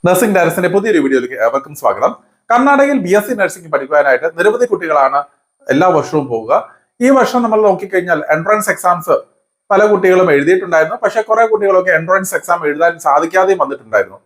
Nursing ഡയറക്ടറിന്റെ പുതിയൊരു വീഡിയോയിലേക്ക് ഏവർക്കും സ്വാഗതം. കർണാടകയിൽ BSc നഴ്സിംഗ് പഠിക്കുവാനായിട്ട് നിരവധി കുട്ടികളാണ് എല്ലാ വർഷവും പോവുക. ഈ വർഷം നമ്മൾ നോക്കിക്കഴിഞ്ഞാൽ എൻട്രൻസ് എക്സാംസ് പല കുട്ടികളും എഴുതിയിട്ടുണ്ടായിരുന്നു. പക്ഷെ കുറെ കുട്ടികളൊക്കെ എൻട്രൻസ് എക്സാം എഴുതാൻ സാധിക്കാതെയും വന്നിട്ടുണ്ടായിരുന്നു.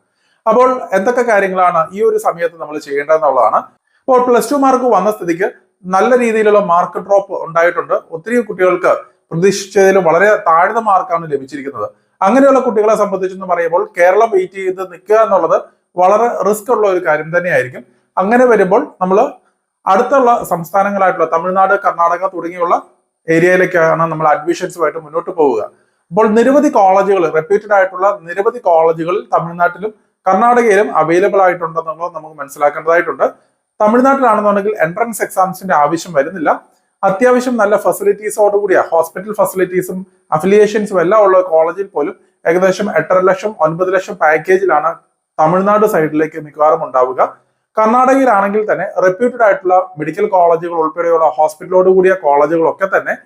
അപ്പോൾ എന്തൊക്കെ കാര്യങ്ങളാണ് ഈ ഒരു സമയത്ത് നമ്മൾ ചെയ്യേണ്ടതെന്നുള്ളതാണ്. അപ്പോൾ +2 മാർക്ക് വന്ന സ്ഥിതിക്ക് നല്ല രീതിയിലുള്ള മാർക്ക് ഡ്രോപ്പ് ഉണ്ടായിട്ടുണ്ട്. ഒത്തിരി കുട്ടികൾക്ക് പ്രതീക്ഷിച്ചതിലും വളരെ താഴ്ന്ന മാർക്കാണ് ലഭിച്ചിരിക്കുന്നത്. അങ്ങനെയുള്ള കുട്ടികളെ സംബന്ധിച്ചെന്ന് പറയുമ്പോൾ കേരളം വെയിറ്റ് ചെയ്ത് നിൽക്കുക എന്നുള്ളത് വളരെ റിസ്ക് ഉള്ള ഒരു കാര്യം തന്നെയായിരിക്കും. അങ്ങനെ വരുമ്പോൾ നമ്മൾ അടുത്തുള്ള സംസ്ഥാനങ്ങളായിട്ടുള്ള തമിഴ്നാട്, കർണാടക തുടങ്ങിയുള്ള ഏരിയയിലേക്കാണ് നമ്മൾ അഡ്മിഷൻസുമായിട്ട് മുന്നോട്ട് പോവുക. അപ്പോൾ നിരവധി കോളേജുകൾ, റെപ്യൂട്ടഡ് ആയിട്ടുള്ള നിരവധി കോളേജുകൾ തമിഴ്നാട്ടിലും കർണാടകയിലും അവൈലബിൾ ആയിട്ടുണ്ടെന്നുള്ളത് നമുക്ക് മനസ്സിലാക്കേണ്ടതായിട്ടുണ്ട്. തമിഴ്നാട്ടിലാണെന്നുണ്ടെങ്കിൽ എൻട്രൻസ് എക്സാംസിന്റെ ആവശ്യം വരുന്നില്ല. അത്യാവശ്യം നല്ല ഫെസിലിറ്റീസോടുകൂടിയ ഹോസ്പിറ്റൽ ഫെസിലിറ്റീസും അഫിലിയേഷൻസും എല്ലാം ഉള്ള കോളേജിൽ പോലും ഏകദേശം 8.5 ലക്ഷം 9 ലക്ഷം പാക്കേജിലാണ് തമിഴ്നാട് സൈഡിലേക്ക് മിക്കവാറും ഉണ്ടാവുക. കർണാടകയിലാണെങ്കിൽ തന്നെ റെപ്യൂട്ടഡ് ആയിട്ടുള്ള മെഡിക്കൽ കോളേജുകൾ ഉൾപ്പെടെയുള്ള ഹോസ്പിറ്റലോട് കൂടിയ കോളേജുകളൊക്കെ തന്നെ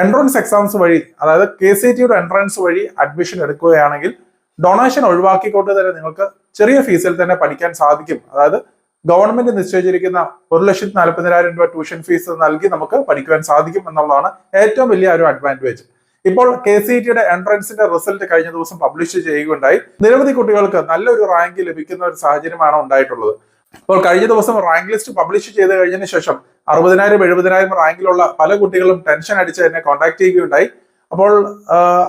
എൻട്രൻസ് എക്സാംസ് വഴി, അതായത് KCETയുടെ എൻട്രൻസ് വഴി അഡ്മിഷൻ എടുക്കുകയാണെങ്കിൽ ഡൊണേഷൻ ഒഴിവാക്കിക്കൊണ്ട് തന്നെ നിങ്ങൾക്ക് ചെറിയ ഫീസിൽ തന്നെ പഠിക്കാൻ സാധിക്കും. അതായത് ഗവൺമെന്റ് നിശ്ചയിച്ചിരിക്കുന്ന 1,40,000 രൂപ ട്യൂഷൻ ഫീസ് നൽകി നമുക്ക് പഠിക്കുവാൻ സാധിക്കും എന്നുള്ളതാണ് ഏറ്റവും വലിയ ഒരു അഡ്വാൻറ്റേജ്. ഇപ്പോൾ KCETയുടെ എൻട്രൻസിന്റെ റിസൾട്ട് കഴിഞ്ഞ ദിവസം പബ്ലിഷ് ചെയ്യുകയുണ്ടായി. നിരവധി കുട്ടികൾക്ക് നല്ലൊരു റാങ്ക് ലഭിക്കുന്ന ഒരു സാഹചര്യമാണ് ഉണ്ടായിട്ടുള്ളത്. അപ്പോൾ കഴിഞ്ഞ ദിവസം റാങ്ക് ലിസ്റ്റ് പബ്ലിഷ് ചെയ്ത് കഴിഞ്ഞതിന് ശേഷം 60,000 70,000 റാങ്കിലുള്ള പല കുട്ടികളും ടെൻഷൻ അടിച്ച് എന്നെ കോൺടാക്ട് ചെയ്യുകയുണ്ടായി. അപ്പോൾ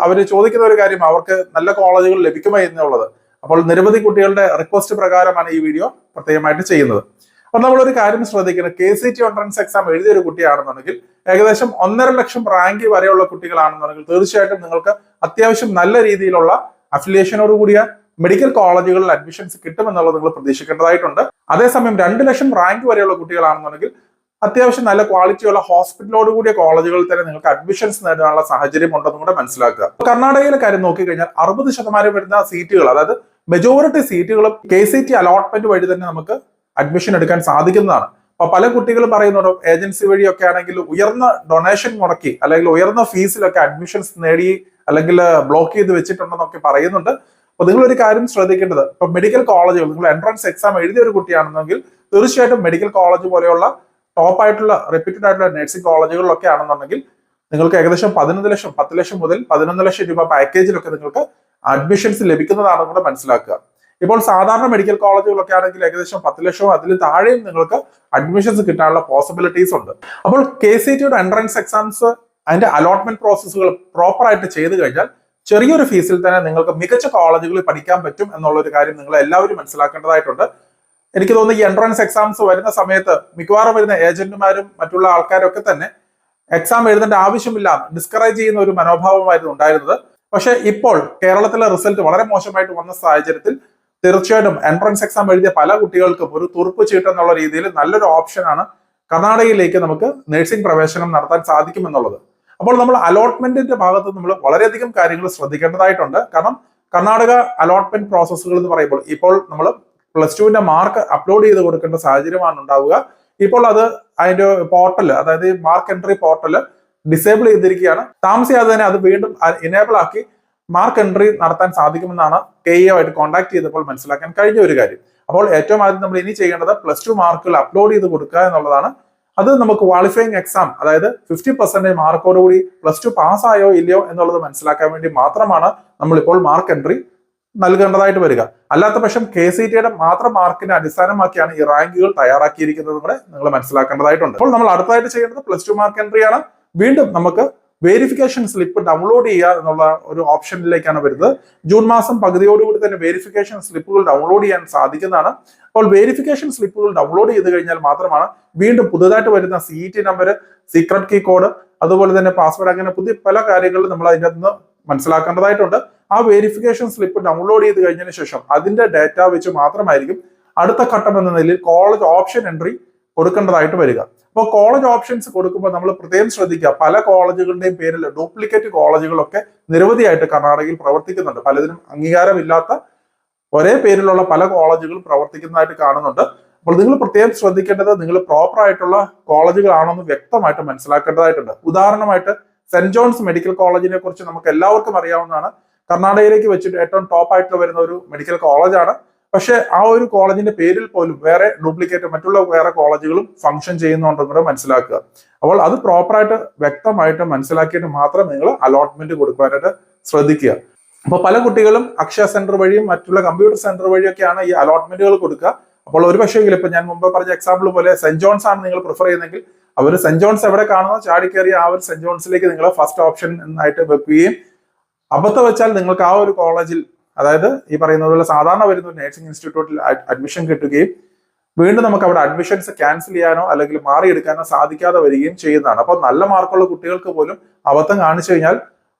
അവർ ചോദിക്കുന്ന ഒരു കാര്യം, അവർക്ക് നല്ല കോളേജുകൾ ലഭിക്കുമോ എന്നുള്ളത്. അപ്പോൾ നിരവധി കുട്ടികളുടെ റിക്വസ്റ്റ് പ്രകാരമാണ് ഈ വീഡിയോ പ്രത്യേകമായിട്ട് ചെയ്യുന്നത്. അപ്പോൾ നമ്മളൊരു കാര്യം ശ്രദ്ധിക്കണം, KCET എൻട്രൻസ് എക്സാം എഴുതിയ ഒരു കുട്ടിയാണെന്നുണ്ടെങ്കിൽ ഏകദേശം 1.5 ലക്ഷം റാങ്ക് വരെയുള്ള കുട്ടികളാണെന്നുണ്ടെങ്കിൽ തീർച്ചയായിട്ടും നിങ്ങൾക്ക് അത്യാവശ്യം നല്ല രീതിയിലുള്ള അഫിലിയേഷനോട് കൂടിയ മെഡിക്കൽ കോളേജുകളിൽ അഡ്മിഷൻസ് കിട്ടുമെന്നുള്ളത് നിങ്ങൾ പ്രതീക്ഷിക്കേണ്ടതായിട്ടുണ്ട്. അതേസമയം 2 ലക്ഷം റാങ്ക് വരെയുള്ള കുട്ടികളാണെന്നുണ്ടെങ്കിൽ അത്യാവശ്യം നല്ല ക്വാളിറ്റിയുള്ള ഹോസ്പിറ്റലോട് കൂടിയ കോളേജുകളിൽ തന്നെ നിങ്ങൾക്ക് അഡ്മിഷൻസ് നേടാനുള്ള സാഹചര്യം ഉണ്ടെന്നും കൂടെ മനസ്സിലാക്കുക. കർണാടകയിലെ കാര്യം നോക്കിക്കഴിഞ്ഞാൽ 60% വരുന്ന സീറ്റുകൾ, അതായത് മെജോറിറ്റി സീറ്റുകളും KCET അലോട്ട്മെന്റ് വഴി തന്നെ നമുക്ക് അഡ്മിഷൻ എടുക്കാൻ സാധിക്കുന്നതാണ്. അപ്പൊ പല കുട്ടികളും പറയുന്നുണ്ടോ, ഏജൻസി വഴിയൊക്കെ ആണെങ്കിൽ ഉയർന്ന ഡൊണേഷൻ മുടക്കി അല്ലെങ്കിൽ ഉയർന്ന ഫീസിലൊക്കെ അഡ്മിഷൻസ് നേടി അല്ലെങ്കിൽ ബ്ലോക്ക് ചെയ്ത് വെച്ചിട്ടുണ്ടെന്നൊക്കെ പറയുന്നുണ്ട്. അപ്പൊ നിങ്ങളൊരു കാര്യം ശ്രദ്ധിക്കേണ്ടത്, ഇപ്പൊ മെഡിക്കൽ കോളേജുകൾ, നിങ്ങൾ എൻട്രൻസ് എക്സാം എഴുതിയ ഒരു കുട്ടിയാണെന്നെങ്കിൽ തീർച്ചയായിട്ടും മെഡിക്കൽ കോളേജ് പോലെയുള്ള ടോപ്പ് ആയിട്ടുള്ള റെപ്യൂട്ടഡ് ആയിട്ടുള്ള നഴ്സിംഗ് കോളേജുകളിലൊക്കെ ആണെന്നുണ്ടെങ്കിൽ നിങ്ങൾക്ക് ഏകദേശം 11 ലക്ഷം 10 ലക്ഷം മുതൽ 11 ലക്ഷം രൂപ പാക്കേജിലൊക്കെ നിങ്ങൾക്ക് അഡ്മിഷൻസ് ലഭിക്കുന്നതാണെന്ന് കൂടെ മനസ്സിലാക്കുക. ഇപ്പോൾ സാധാരണ മെഡിക്കൽ കോളേജുകളൊക്കെ ആണെങ്കിൽ ഏകദേശം 10 ലക്ഷവും അതിൽ താഴെയും നിങ്ങൾക്ക് അഡ്മിഷൻസ് കിട്ടാനുള്ള പോസിബിലിറ്റീസ് ഉണ്ട്. അപ്പോൾ KCETയുടെ എൻട്രൻസ് എക്സാംസ് അതിന്റെ അലോട്ട്മെന്റ് പ്രോസസ്സുകൾ പ്രോപ്പർ ആയിട്ട് ചെയ്തു കഴിഞ്ഞാൽ ചെറിയൊരു ഫീസിൽ തന്നെ നിങ്ങൾക്ക് മികച്ച കോളേജുകളിൽ പഠിക്കാൻ പറ്റും എന്നുള്ള ഒരു കാര്യം നിങ്ങൾ എല്ലാവരും മനസ്സിലാക്കേണ്ടതായിട്ടുണ്ട്. എനിക്ക് തോന്നുന്നു ഈ എൻട്രൻസ് എക്സാംസ് വരുന്ന സമയത്ത് മിക്കവാറും വരുന്ന ഏജന്റുമാരും മറ്റുള്ള ആൾക്കാരൊക്കെ തന്നെ എക്സാം എഴുതേണ്ട ആവശ്യമില്ല, ഡിസ്കറേജ് ചെയ്യുന്ന ഒരു മനോഭാവമായിരുന്നു ഉണ്ടായിരുന്നത്. പക്ഷെ ഇപ്പോൾ കേരളത്തിലെ റിസൾട്ട് വളരെ മോശമായിട്ട് വന്ന സാഹചര്യത്തിൽ തീർച്ചയായിട്ടും എൻട്രൻസ് എക്സാം എഴുതിയ പല കുട്ടികൾക്കും ഒരു തുറുപ്പ് ചീട്ട് എന്നുള്ള രീതിയിൽ നല്ലൊരു ഓപ്ഷനാണ് കർണാടകയിലേക്ക് നമുക്ക് നഴ്സിംഗ് പ്രവേശനം നടത്താൻ സാധിക്കുമെന്നുള്ളത്. അപ്പോൾ നമ്മൾ അലോട്ട്മെന്റിന്റെ ഭാഗത്ത് നമ്മൾ വളരെയധികം കാര്യങ്ങൾ ശ്രദ്ധിക്കേണ്ടതായിട്ടുണ്ട്. കാരണം കർണാടക അലോട്ട്മെന്റ് പ്രോസസ്സുകൾ എന്ന് പറയുമ്പോൾ ഇപ്പോൾ നമ്മൾ +2ന്റെ മാർക്ക് അപ്ലോഡ് ചെയ്ത് കൊടുക്കേണ്ട സാഹചര്യമാണ് ഉണ്ടാവുക. ഇപ്പോൾ അത് അതിന്റെ പോർട്ടൽ, അതായത് മാർക്ക് എൻട്രി പോർട്ടൽ ഡിസേബിൾ ചെയ്തിരിക്കുകയാണ്. താമസിയാതെ തന്നെ അത് വീണ്ടും ഇനേബിൾ ആക്കി മാർക്ക് എൻട്രി നടത്താൻ സാധിക്കുമെന്നാണ് KEO ആയിട്ട് കോൺടാക്ട് ചെയ്തപ്പോൾ മനസ്സിലാക്കാൻ കഴിഞ്ഞ ഒരു കാര്യം. അപ്പോൾ ഏറ്റവും ആദ്യം നമ്മൾ ഇനി ചെയ്യേണ്ടത് +2 മാർക്കുകൾ അപ്ലോഡ് ചെയ്ത് കൊടുക്കുക എന്നുള്ളതാണ്. അത് നമുക്ക് ക്വാളിഫയിങ് എക്സാം, അതായത് 50% മാർക്കോടുകൂടി +2 പാസ്സായോ ഇല്ലയോ എന്നുള്ളത് മനസ്സിലാക്കാൻ വേണ്ടി മാത്രമാണ് നമ്മളിപ്പോൾ മാർക്ക് എൻട്രി നൽകേണ്ടതായിട്ട് വരിക. അല്ലാത്ത പക്ഷം KCETയുടെ മാത്രം മാർക്കിനെ അടിസ്ഥാനമാക്കിയാണ് ഈ റാങ്കുകൾ തയ്യാറാക്കിയിരിക്കുന്നത് കൂടെ നിങ്ങൾ മനസ്സിലാക്കേണ്ടതായിട്ടുണ്ട്. അപ്പോൾ നമ്മൾ അടുത്തായിട്ട് ചെയ്യേണ്ടത് +2 മാർക്ക് എൻട്രി ആണ്. വീണ്ടും നമുക്ക് വേരിഫിക്കേഷൻ സ്ലിപ്പ് ഡൗൺലോഡ് ചെയ്യുക എന്നുള്ള ഒരു ഓപ്ഷനിലേക്കാണ് വരുന്നത്. ജൂൺ മാസം പകുതിയോടുകൂടി തന്നെ വേരിഫിക്കേഷൻ സ്ലിപ്പുകൾ ഡൗൺലോഡ് ചെയ്യാൻ സാധിക്കുന്നതാണ്. അപ്പോൾ വേരിഫിക്കേഷൻ സ്ലിപ്പുകൾ ഡൗൺലോഡ് ചെയ്ത് കഴിഞ്ഞാൽ മാത്രമാണ് വീണ്ടും പുതുതായിട്ട് വരുന്ന CET number, secret key code, അതുപോലെ തന്നെ പാസ്വേഡ്, അങ്ങനെ പുതിയ പല കാര്യങ്ങളും നമ്മൾ അതിൻ്റെ നിന്ന് മനസ്സിലാക്കേണ്ടതായിട്ടുണ്ട്. ആ വേരിഫിക്കേഷൻ സ്ലിപ്പ് ഡൗൺലോഡ് ചെയ്ത് കഴിഞ്ഞതിന് ശേഷം അതിന്റെ ഡാറ്റ വെച്ച് മാത്രമായിരിക്കും അടുത്ത ഘട്ടം എന്ന നിലയിൽ കോളേജ് ഓപ്ഷൻ എൻട്രി കൊടുക്കേണ്ടതായിട്ട് വരിക. അപ്പോൾ കോളേജ് ഓപ്ഷൻസ് കൊടുക്കുമ്പോൾ നമ്മൾ പ്രത്യേകം ശ്രദ്ധിക്കുക, പല കോളേജുകളുടെയും പേരിൽ ഡ്യൂപ്ലിക്കേറ്റ് കോളേജുകളൊക്കെ നിരവധിയായിട്ട് കർണാടകയിൽ പ്രവർത്തിക്കുന്നുണ്ട്. പലതിനും അംഗീകാരമില്ലാത്ത ഒരേ പേരിലുള്ള പല കോളേജുകളും പ്രവർത്തിക്കുന്നതായിട്ട് കാണുന്നുണ്ട്. അപ്പോൾ നിങ്ങൾ പ്രത്യേകം ശ്രദ്ധിക്കേണ്ടത് നിങ്ങൾ പ്രോപ്പർ ആയിട്ടുള്ള കോളേജുകളാണെന്ന് വ്യക്തമായിട്ട് മനസ്സിലാക്കേണ്ടതായിട്ടുണ്ട്. ഉദാഹരണമായിട്ട് സെന്റ് ജോൺസ് മെഡിക്കൽ കോളേജിനെ കുറിച്ച് നമുക്ക് എല്ലാവർക്കും അറിയാവുന്നതാണ്. കർണാടകയിലേക്ക് വെച്ചിട്ട് ഏറ്റവും ടോപ്പ് ആയിട്ട് വരുന്ന ഒരു മെഡിക്കൽ കോളേജാണ്. പക്ഷെ ആ ഒരു കോളേജിന്റെ പേരിൽ പോലും വേറെ ഡ്യൂപ്ലിക്കേറ്റ് മറ്റുള്ള വേറെ കോളേജുകളും ഫംഗ്ഷൻ ചെയ്യുന്നുണ്ടെന്ന് കൂടെ മനസ്സിലാക്കുക. അപ്പോൾ അത് പ്രോപ്പറായിട്ട് വ്യക്തമായിട്ട് മനസ്സിലാക്കിയിട്ട് മാത്രം നിങ്ങൾ അലോട്ട്മെന്റ് കൊടുക്കാനായിട്ട് ശ്രദ്ധിക്കുക. അപ്പോൾ പല കുട്ടികളും അക്ഷയ സെന്റർ വഴിയും മറ്റുള്ള കമ്പ്യൂട്ടർ സെന്റർ വഴിയൊക്കെയാണ് ഈ അലോട്ട്മെന്റുകൾ കൊടുക്കുക. അപ്പോൾ ഒരു പക്ഷേ ഇപ്പൊ ഞാൻ മുമ്പ് പറഞ്ഞ എക്സാമ്പിൾ പോലെ സെന്റ് ജോൺസ് ആണ് നിങ്ങൾ പ്രിഫർ ചെയ്യുന്നെങ്കിൽ അവർ സെന്റ് ജോൺസ് എവിടെ കാണുന്നോ ചാടിക്കയറി ആ ഒരു സെന്റ് ജോൺസിലേക്ക് നിങ്ങൾ ഫസ്റ്റ് ഓപ്ഷൻ ആയിട്ട് വെക്കുകയും അബദ്ധം വെച്ചാൽ നിങ്ങൾക്ക് ആ ഒരു കോളേജിൽ, അതായത് ഈ പറയുന്നത് പോലെ സാധാരണ വരുന്ന ഒരു നഴ്സിംഗ് ഇൻസ്റ്റിറ്റ്യൂട്ടിൽ അഡ്മിഷൻ കിട്ടുകയും വീണ്ടും നമുക്ക് അവിടെ അഡ്മിഷൻസ് ക്യാൻസൽ ചെയ്യാനോ അല്ലെങ്കിൽ മാറിയെടുക്കാനോ സാധിക്കാതെ വരികയും ചെയ്യുന്നതാണ്. അപ്പോൾ നല്ല മാർക്കുള്ള കുട്ടികൾക്ക് പോലും അബദ്ധം കാണിച്ചു കഴിഞ്ഞാൽ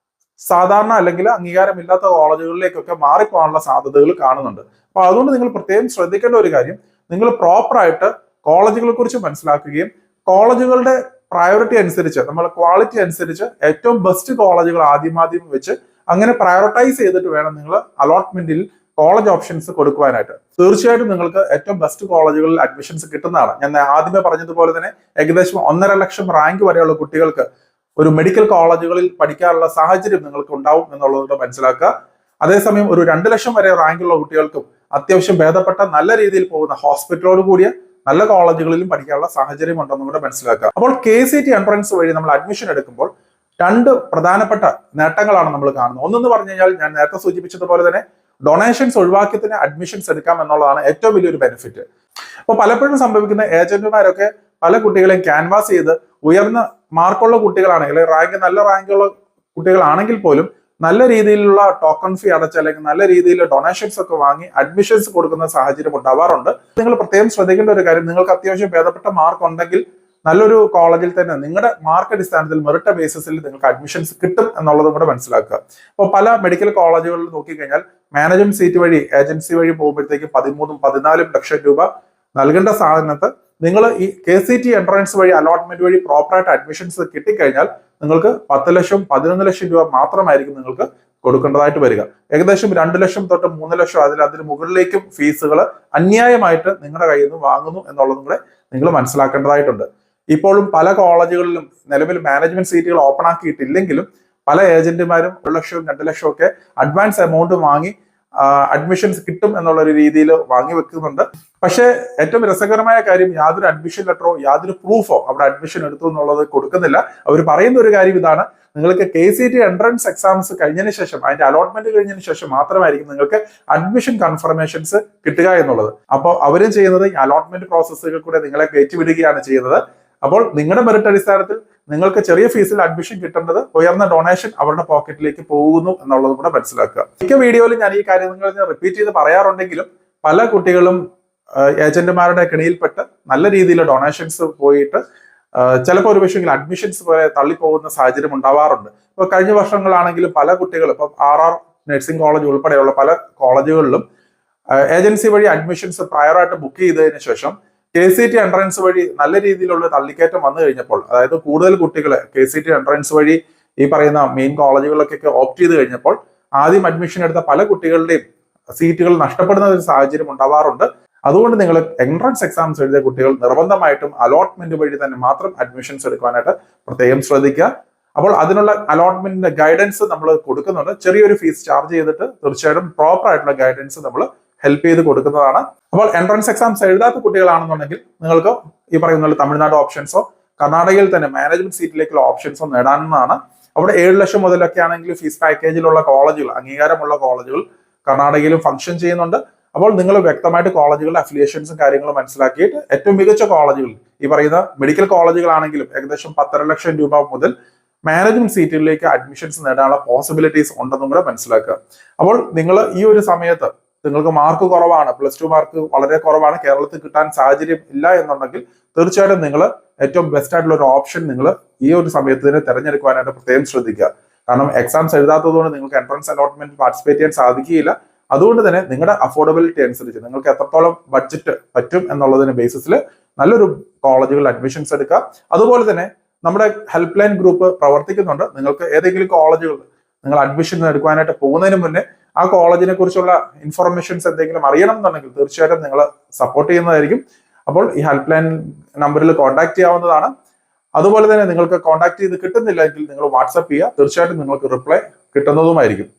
സാധാരണ അല്ലെങ്കിൽ അംഗീകാരമില്ലാത്ത കോളേജുകളിലേക്കൊക്കെ മാറിപ്പോകാനുള്ള സാധ്യതകൾ കാണുന്നുണ്ട്. അപ്പൊ അതുകൊണ്ട് നിങ്ങൾ പ്രത്യേകം ശ്രദ്ധിക്കേണ്ട ഒരു കാര്യം, നിങ്ങൾ പ്രോപ്പറായിട്ട് കോളേജുകളെ കുറിച്ച് മനസ്സിലാക്കുകയും കോളേജുകളുടെ പ്രയോറിറ്റി അനുസരിച്ച് നമ്മൾ ക്വാളിറ്റി അനുസരിച്ച് ഏറ്റവും ബെസ്റ്റ് കോളേജുകൾ ആദ്യം വെച്ച് അങ്ങനെ പ്രയോറിറ്റൈസ് ചെയ്തിട്ട് വേണം നിങ്ങൾ അലോട്ട്മെന്റിൽ കോളേജ് ഓപ്ഷൻസ് കൊടുക്കുവാനായിട്ട്. തീർച്ചയായിട്ടും നിങ്ങൾക്ക് ഏറ്റവും ബെസ്റ്റ് കോളേജുകളിൽ അഡ്മിഷൻസ് കിട്ടുന്നതാണ്. ഞാൻ ആദ്യമേ പറഞ്ഞതുപോലെ തന്നെ ഏകദേശം 1.5 ലക്ഷം റാങ്ക് വരെയുള്ള കുട്ടികൾക്ക് ഒരു മെഡിക്കൽ കോളേജുകളിൽ പഠിക്കാനുള്ള സാഹചര്യം നിങ്ങൾക്ക് ഉണ്ടാവും എന്നുള്ളത് മനസ്സിലാക്കുക. അതേസമയം ഒരു 2 ലക്ഷം വരെ റാങ്കുള്ള കുട്ടികൾക്കും അത്യാവശ്യം ഭേദപ്പെട്ട നല്ല രീതിയിൽ പോകുന്ന ഹോസ്പിറ്റലോട് കൂടിയ നല്ല കോളേജുകളിലും പഠിക്കാനുള്ള സാഹചര്യം ഉണ്ടെന്നും കൂടെ മനസ്സിലാക്കുക. അപ്പോൾ KCET എൻട്രൻസ് വഴി നമ്മൾ അഡ്മിഷൻ എടുക്കുമ്പോൾ 2 പ്രധാനപ്പെട്ട നേട്ടങ്ങളാണ് നമ്മൾ കാണുന്നത്. ഒന്നെന്ന് പറഞ്ഞു കഴിഞ്ഞാൽ ഞാൻ നേരത്തെ സൂചിപ്പിച്ചതുപോലെ തന്നെ ഡൊണേഷൻസ് ഒഴിവാക്കി തന്നെ അഡ്മിഷൻസ് എടുക്കാം എന്നുള്ളതാണ് ഏറ്റവും വലിയൊരു ബെനിഫിറ്റ്. അപ്പോൾ പലപ്പോഴും സംഭവിക്കുന്ന ഏജന്റുമാരൊക്കെ പല കുട്ടികളെയും ക്യാൻവാസ് ചെയ്ത് ഉയർന്ന മാർക്കുള്ള കുട്ടികളാണെങ്കിൽ നല്ല റാങ്കുള്ള കുട്ടികളാണെങ്കിൽ പോലും നല്ല രീതിയിലുള്ള ടോക്കൺ ഫീ അടച്ച് അല്ലെങ്കിൽ നല്ല രീതിയിൽ ഡൊണേഷൻസ് ഒക്കെ വാങ്ങി അഡ്മിഷൻസ് കൊടുക്കുന്ന സാഹചര്യം ഉണ്ടാവാറുണ്ട്. നിങ്ങൾ പ്രത്യേകം ശ്രദ്ധിക്കേണ്ട ഒരു കാര്യം, നിങ്ങൾക്ക് അത്യാവശ്യം ഭേദപ്പെട്ട മാർക്ക് ഉണ്ടെങ്കിൽ നല്ലൊരു കോളേജിൽ തന്നെ നിങ്ങളുടെ മാർക്ക് അടിസ്ഥാനത്തിൽ മെറിറ്റ് ബേസിസിൽ നിങ്ങൾക്ക് അഡ്മിഷൻസ് കിട്ടും എന്നുള്ളതും കൂടെ മനസ്സിലാക്കുക. അപ്പോൾ പല മെഡിക്കൽ കോളേജുകളിൽ നോക്കിക്കഴിഞ്ഞാൽ മാനേജ്മെന്റ് സീറ്റ് വഴി ഏജൻസി വഴി പോകുമ്പോഴത്തേക്ക് 13-14 ലക്ഷം രൂപ നൽകേണ്ട സാധനത്ത് നിങ്ങൾ ഈ KCET എൻട്രൻസ് വഴി അലോട്ട്മെന്റ് വഴി പ്രോപ്പറായിട്ട് അഡ്മിഷൻസ് കിട്ടിക്കഴിഞ്ഞാൽ നിങ്ങൾക്ക് 10 ലക്ഷം 11 ലക്ഷം രൂപ മാത്രമായിരിക്കും നിങ്ങൾക്ക് കൊടുക്കേണ്ടതായിട്ട് വരിക. ഏകദേശം 2 ലക്ഷം തൊട്ട് 3 ലക്ഷം അതിന് മുകളിലേക്കും ഫീസുകൾ അന്യായമായിട്ട് നിങ്ങളുടെ കയ്യിൽ നിന്ന് വാങ്ങുന്നു എന്നുള്ളതും കൂടെ നിങ്ങൾ മനസ്സിലാക്കേണ്ടതായിട്ടുണ്ട്. ഇപ്പോഴും പല കോളേജുകളിലും നിലവിൽ മാനേജ്മെന്റ് സീറ്റുകൾ ഓപ്പൺ ആക്കിയിട്ടില്ലെങ്കിലും പല ഏജന്റുമാരും 1 ലക്ഷവും 2 ലക്ഷവും ഒക്കെ അഡ്വാൻസ് എമൗണ്ട് വാങ്ങി അഡ്മിഷൻസ് കിട്ടും എന്നുള്ള ഒരു രീതിയിൽ വാങ്ങി വെക്കുന്നുണ്ട്. പക്ഷേ ഏറ്റവും രസകരമായ കാര്യം, യാതൊരു അഡ്മിഷൻ ലെറ്ററോ യാതൊരു പ്രൂഫോ അവിടെ അഡ്മിഷൻ എടുത്തു എന്നുള്ളത് കൊടുക്കുന്നില്ല. അവർ പറയുന്ന ഒരു കാര്യം ഇതാണ്, നിങ്ങൾക്ക് KCET എൻട്രൻസ് എക്സാംസ് കഴിഞ്ഞതിന് ശേഷം അതിന്റെ അലോട്ട്മെന്റ് കഴിഞ്ഞതിന് ശേഷം മാത്രമായിരിക്കും നിങ്ങൾക്ക് അഡ്മിഷൻ കൺഫർമേഷൻസ് കിട്ടുക എന്നുള്ളത്. അപ്പോൾ അവരും ചെയ്യുന്നത് ഈ അലോട്ട്മെന്റ് പ്രോസസ്സുകൾ കൂടെ നിങ്ങളെ കയറ്റിവിടുകയാണ് ചെയ്യുന്നത്. അപ്പോൾ നിങ്ങളുടെ മെറിറ്റ് അടിസ്ഥാനത്തിൽ നിങ്ങൾക്ക് ചെറിയ ഫീസിൽ അഡ്മിഷൻ കിട്ടേണ്ടത് ഉയർന്ന ഡൊണേഷൻ അവരുടെ പോക്കറ്റിലേക്ക് പോകുന്നു എന്നുള്ളത് കൂടെ മനസ്സിലാക്കുക. മിക്ക വീഡിയോയിൽ ഞാൻ ഈ കാര്യങ്ങൾ റിപ്പീറ്റ് ചെയ്ത് പറയാറുണ്ടെങ്കിലും പല കുട്ടികളും ഏജന്റുമാരുടെ കെണിയിൽപ്പെട്ട് നല്ല രീതിയിൽ ഡൊണേഷൻസ് പോയിട്ട് ചിലപ്പോൾ ഒരു പക്ഷേ അഡ്മിഷൻസ് പോലെ തള്ളിപ്പോകുന്ന സാഹചര്യം ഉണ്ടാവാറുണ്ട്. ഇപ്പൊ കഴിഞ്ഞ വർഷങ്ങളാണെങ്കിലും പല കുട്ടികളും ഇപ്പൊ RR നഴ്സിംഗ് കോളേജ് ഉൾപ്പെടെയുള്ള പല കോളേജുകളിലും ഏജൻസി വഴി അഡ്മിഷൻസ് പ്രയറായിട്ട് ബുക്ക് ചെയ്തതിനു ശേഷം KCET എൻട്രൻസ് വഴി നല്ല രീതിയിലുള്ള തള്ളിക്കയറ്റം വന്നു കഴിഞ്ഞപ്പോൾ, അതായത് കൂടുതൽ കുട്ടികളെ KCET എൻട്രൻസ് വഴി ഈ പറയുന്ന മെയിൻ കോളേജുകളിലൊക്കെ ഓപ്റ്റ് ചെയ്ത് കഴിഞ്ഞപ്പോൾ ആദ്യം അഡ്മിഷൻ എടുത്ത പല കുട്ടികളുടെയും സീറ്റുകൾ നഷ്ടപ്പെടുന്ന ഒരു സാഹചര്യം ഉണ്ടാവാറുണ്ട്. അതുകൊണ്ട് നിങ്ങൾ എൻട്രൻസ് എക്സാംസ് എഴുതിയ കുട്ടികൾ നിർബന്ധമായിട്ടും അലോട്ട്മെന്റ് വഴി തന്നെ മാത്രം അഡ്മിഷൻസ് എടുക്കാനായിട്ട് പ്രത്യേകം ശ്രദ്ധിക്കുക. അപ്പോൾ അതിനുള്ള അലോട്ട്മെന്റിന്റെ ഗൈഡൻസ് നമ്മൾ കൊടുക്കുന്നുണ്ട്. ചെറിയൊരു ഫീസ് ചാർജ് ചെയ്തിട്ട് തീർച്ചയായിട്ടും പ്രോപ്പർ ആയിട്ടുള്ള ഗൈഡൻസ് നമ്മൾ ഹെൽപ്പ് ചെയ്ത് കൊടുക്കുന്നതാണ്. അപ്പോൾ എൻട്രൻസ് എക്സാംസ് എഴുതാത്ത കുട്ടികളാണെന്നുണ്ടെങ്കിൽ നിങ്ങൾക്ക് ഈ പറയുന്ന തമിഴ്നാട് ഓപ്ഷൻസോ കർണാടകയിൽ തന്നെ മാനേജ്മെന്റ് സീറ്റിലേക്കുള്ള ഓപ്ഷൻസോ നേടാവുന്നതാണ്. അവിടെ 7 ലക്ഷം മുതലൊക്കെ ആണെങ്കിൽ ഫീസ് പാക്കേജിലുള്ള കോളേജുകൾ, അംഗീകാരമുള്ള കോളേജുകൾ കർണാടകയിലും ഫംഗ്ഷൻ ചെയ്യുന്നുണ്ട്. അപ്പോൾ നിങ്ങൾ വ്യക്തമായിട്ട് കോളേജുകളുടെ അഫിലിയേഷൻസും കാര്യങ്ങളും മനസ്സിലാക്കിയിട്ട് ഏറ്റവും മികച്ച കോളേജുകൾ, ഈ പറയുന്ന മെഡിക്കൽ കോളേജുകളാണെങ്കിലും ഏകദേശം 10.5 ലക്ഷം രൂപ മുതൽ മാനേജ്മെന്റ് സീറ്റുകളിലേക്ക് അഡ്മിഷൻസ് നേടാനുള്ള പോസിബിലിറ്റീസ് ഉണ്ടെന്നും കൂടെ മനസ്സിലാക്കുക. അപ്പോൾ നിങ്ങൾ ഈ ഒരു സമയത്ത് നിങ്ങൾക്ക് മാർക്ക് കുറവാണ്, +2 മാർക്ക് വളരെ കുറവാണ്, കേരളത്തിൽ കിട്ടാൻ സാഹചര്യം ഇല്ല എന്നുണ്ടെങ്കിൽ തീർച്ചയായിട്ടും നിങ്ങൾ ഏറ്റവും ബെസ്റ്റ് ആയിട്ടുള്ള ഒരു ഓപ്ഷൻ നിങ്ങൾ ഈ ഒരു സമയത്ത് തന്നെ തിരഞ്ഞെടുക്കുവാനായിട്ട് പ്രത്യേകം ശ്രദ്ധിക്കുക. കാരണം എക്സാംസ് എഴുതാത്തതുകൊണ്ട് നിങ്ങൾക്ക് എൻട്രൻസ് അലോട്ട്മെന്റ് പാർട്ടിസിപ്പേറ്റ് ചെയ്യാൻ സാധിക്കുകയില്ല. അതുകൊണ്ട് തന്നെ നിങ്ങളുടെ അഫോർഡബിലിറ്റി അനുസരിച്ച് നിങ്ങൾക്ക് എത്രത്തോളം ബഡ്ജറ്റ് പറ്റും എന്നുള്ളതിന് ബേസിസിൽ നല്ലൊരു കോളേജുകളിൽ അഡ്മിഷൻസ് എടുക്കുക. അതുപോലെ തന്നെ നമ്മുടെ ഹെൽപ്പ് ലൈൻ ഗ്രൂപ്പ് പ്രവർത്തിക്കുന്നുണ്ട്. നിങ്ങൾക്ക് ഏതെങ്കിലും കോളേജുകൾ നിങ്ങൾ അഡ്മിഷൻ എടുക്കാനായിട്ട് പോകുന്നതിന് മുന്നേ ആ കോളേജിനെ കുറിച്ചുള്ള ഇൻഫർമേഷൻസ് എന്തെങ്കിലും അറിയണം എന്നുണ്ടെങ്കിൽ തീർച്ചയായിട്ടും നിങ്ങൾ സപ്പോർട്ട് ചെയ്യുന്നതായിരിക്കും. അപ്പോൾ ഈ ഹെൽപ്പ് ലൈൻ നമ്പറിൽ കോൺടാക്ട് ചെയ്യാവുന്നതാണ്. അതുപോലെ തന്നെ നിങ്ങൾക്ക് കോൺടാക്ട് ചെയ്ത് കിട്ടുന്നില്ലെങ്കിൽ നിങ്ങൾ വാട്സപ്പ് ചെയ്യുക, തീർച്ചയായിട്ടും നിങ്ങൾക്ക് റിപ്ലൈ കിട്ടുന്നതുമായിരിക്കും.